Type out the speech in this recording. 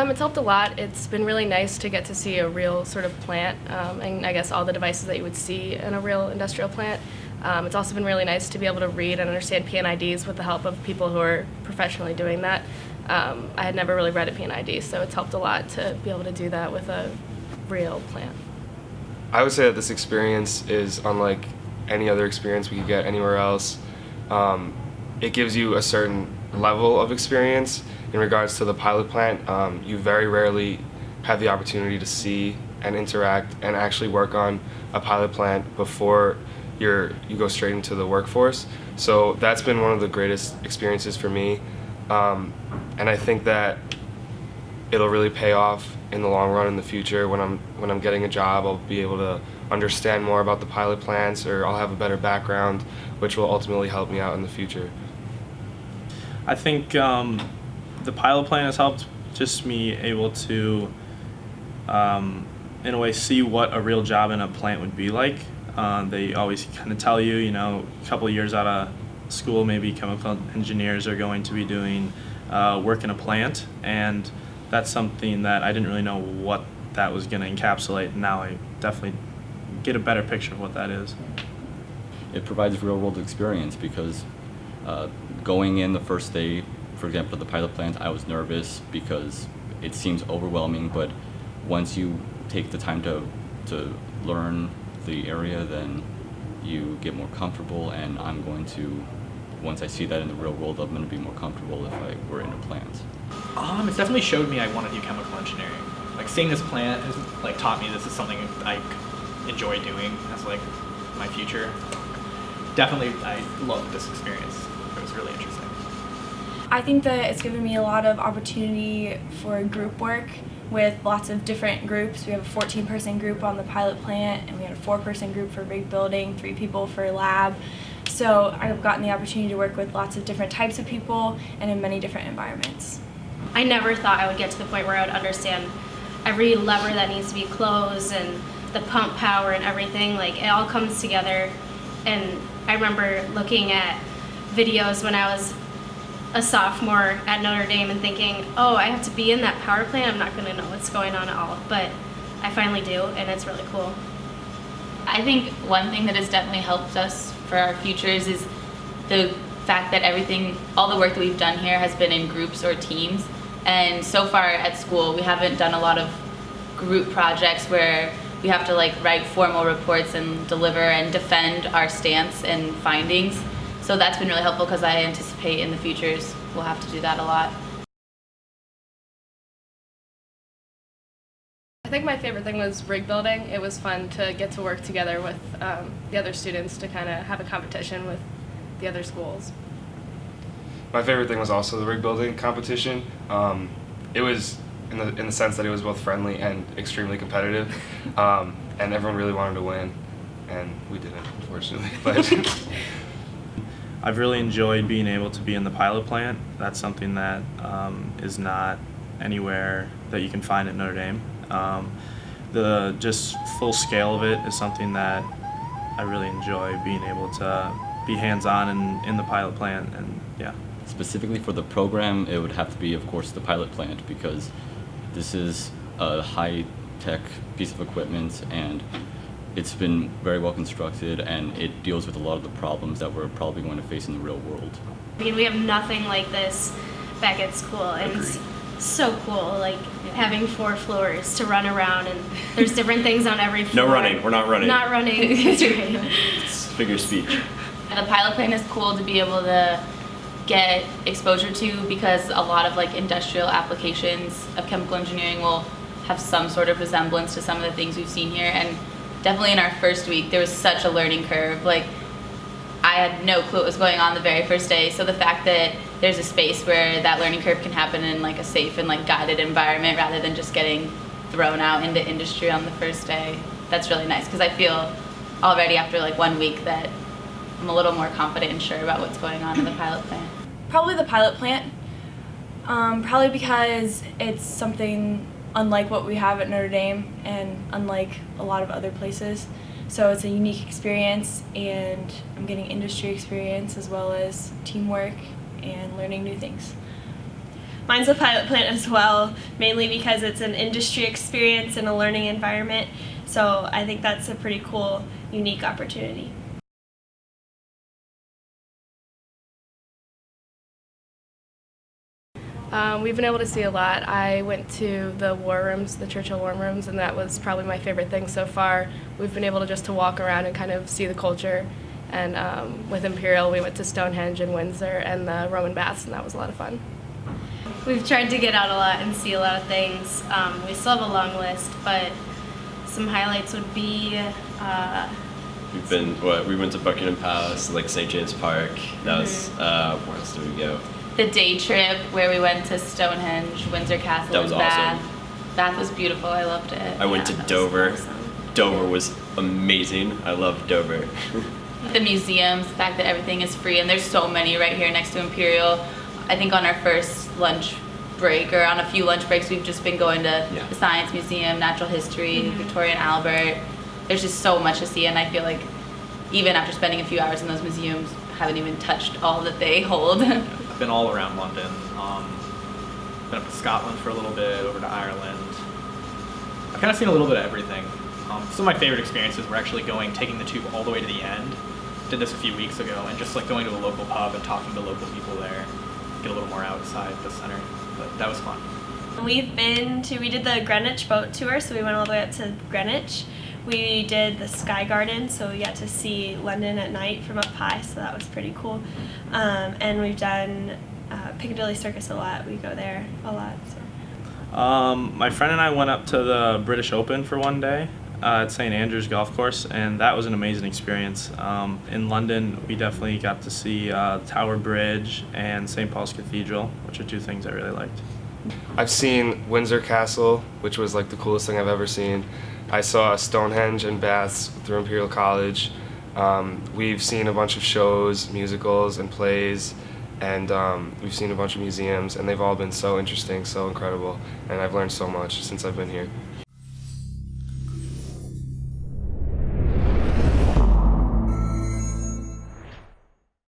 It's helped a lot. It's been really nice to get to see a real sort of plant, and I guess all the devices that you would see in a real industrial plant. It's also been really nice to be able to read and understand P&IDs with the help of people who are professionally doing that. I had never really read a P&ID, so it's helped a lot to be able to do that with a real plant. I would say that this experience is unlike any other experience we could get anywhere else. It gives you a certain level of experience. In regards to the pilot plant, you very rarely have the opportunity to see and interact and actually work on a pilot plant before you go straight into the workforce. So that's been one of the greatest experiences for me, and I think that it'll really pay off in the long run in the future. When I'm getting a job, I'll be able to understand more about the pilot plants, or I'll have a better background, which will ultimately help me out in the future. I think the pilot plant has helped just me able to, in a way, see what a real job in a plant would be like. They always kind of tell you, a couple of years out of school, maybe chemical engineers are going to be doing work in a plant, and that's something that I didn't really know what that was going to encapsulate, and now I definitely get a better picture of what that is. It provides real-world experience because going in the first day, for example, the pilot plant, I was nervous because it seems overwhelming, but once you take the time to learn the area, then you get more comfortable, and once I see that in the real world, I'm going to be more comfortable if I were in a plant. It's definitely showed me I want to do chemical engineering. Like, seeing this plant has taught me this is something I enjoy doing as my future. Definitely, I loved this experience. It was really interesting. I think that it's given me a lot of opportunity for group work with lots of different groups. We have a 14-person group on the pilot plant, and we had a 4-person group for rig building, 3 people for lab. So I've gotten the opportunity to work with lots of different types of people and in many different environments. I never thought I would get to the point where I would understand every lever that needs to be closed and the pump power and everything. It all comes together. And I remember looking at videos when I was a sophomore at Notre Dame and thinking, oh, I have to be in that power plant, I'm not going to know what's going on at all. But I finally do, and it's really cool. I think one thing that has definitely helped us for our futures is the fact that all the work that we've done here has been in groups or teams. And so far at school, we haven't done a lot of group projects where we have to write formal reports and deliver and defend our stance and findings. So that's been really helpful because I anticipate in the futures we'll have to do that a lot. I think my favorite thing was rig building. It was fun to get to work together with the other students to kind of have a competition with the other schools. My favorite thing was also the rig building competition. It was in the sense that it was both friendly and extremely competitive, and everyone really wanted to win, and we didn't, unfortunately. But I've really enjoyed being able to be in the pilot plant. That's something that is not anywhere that you can find at Notre Dame. The just full scale of it is something that I really enjoy, being able to be hands-on in the pilot plant, and yeah. Specifically for the program, it would have to be, of course, the pilot plant, because this is a high-tech piece of equipment, and it's been very well constructed, and it deals with a lot of the problems that we're probably going to face in the real world. I mean, we have nothing like this back at school, and it's so cool, having 4 floors to run around, and there's different things on every floor. No running, we're not running. Not running, that's right. It's figure of speech. The pilot plant is cool to be able to get exposure to, because a lot of industrial applications of chemical engineering will have some sort of resemblance to some of the things we've seen here. And definitely in our first week, there was such a learning curve. I had no clue what was going on the very first day. So the fact that there's a space where that learning curve can happen in a safe and guided environment, rather than just getting thrown out into industry on the first day, that's really nice, because I feel already after 1 week that I'm a little more confident and sure about what's going on in the pilot plant. Probably the pilot plant. Probably because it's something unlike what we have at Notre Dame and unlike a lot of other places. So it's a unique experience, and I'm getting industry experience as well as teamwork and learning new things. Mine's a pilot plant as well, mainly because it's an industry experience and a learning environment. So I think that's a pretty cool, unique opportunity. We've been able to see a lot. I went to the war rooms, the Churchill war rooms, and that was probably my favorite thing so far. We've been able to just to walk around and kind of see the culture. And with Imperial, we went to Stonehenge and Windsor and the Roman baths, and that was a lot of fun. We've tried to get out a lot and see a lot of things. We still have a long list, but some highlights would be We went to Buckingham Palace, like St. James Park. That was where else did we go? The day trip where we went to Stonehenge, Windsor Castle, That was and Bath. awesome. Bath was beautiful. I loved it. I went to that was Dover. awesome. Dover was amazing. I loved Dover. The museums, the fact that everything is free, and there's so many right here next to Imperial. I think on our first lunch break, or on a few lunch breaks, we've just been going to the Science Museum, Natural History, Victoria and Albert. There's just so much to see, and I feel like even after spending a few hours in those museums, haven't even touched all that they hold. I've been all around London. Been up to Scotland for a little bit, over to Ireland. I've kind of seen a little bit of everything. Some of my favorite experiences were actually taking the tube all the way to the end. Did this a few weeks ago, and just like going to a local pub and talking to local people there. Get a little more outside the center, but that was fun. We did the Greenwich boat tour, so we went all the way up to Greenwich. We did the Sky Garden, so we got to see London at night from up high, so that was pretty cool. And we've done Piccadilly Circus a lot. We go there a lot. So. My friend and I went up to the British Open for one day at St. Andrews Golf Course, and that was an amazing experience. In London, we definitely got to see Tower Bridge and St. Paul's Cathedral, which are two things I really liked. I've seen Windsor Castle, which was like the coolest thing I've ever seen. I saw Stonehenge and Baths through Imperial College. We've seen a bunch of shows, musicals, and plays, and we've seen a bunch of museums, and they've all been so interesting, so incredible, and I've learned so much since I've been here.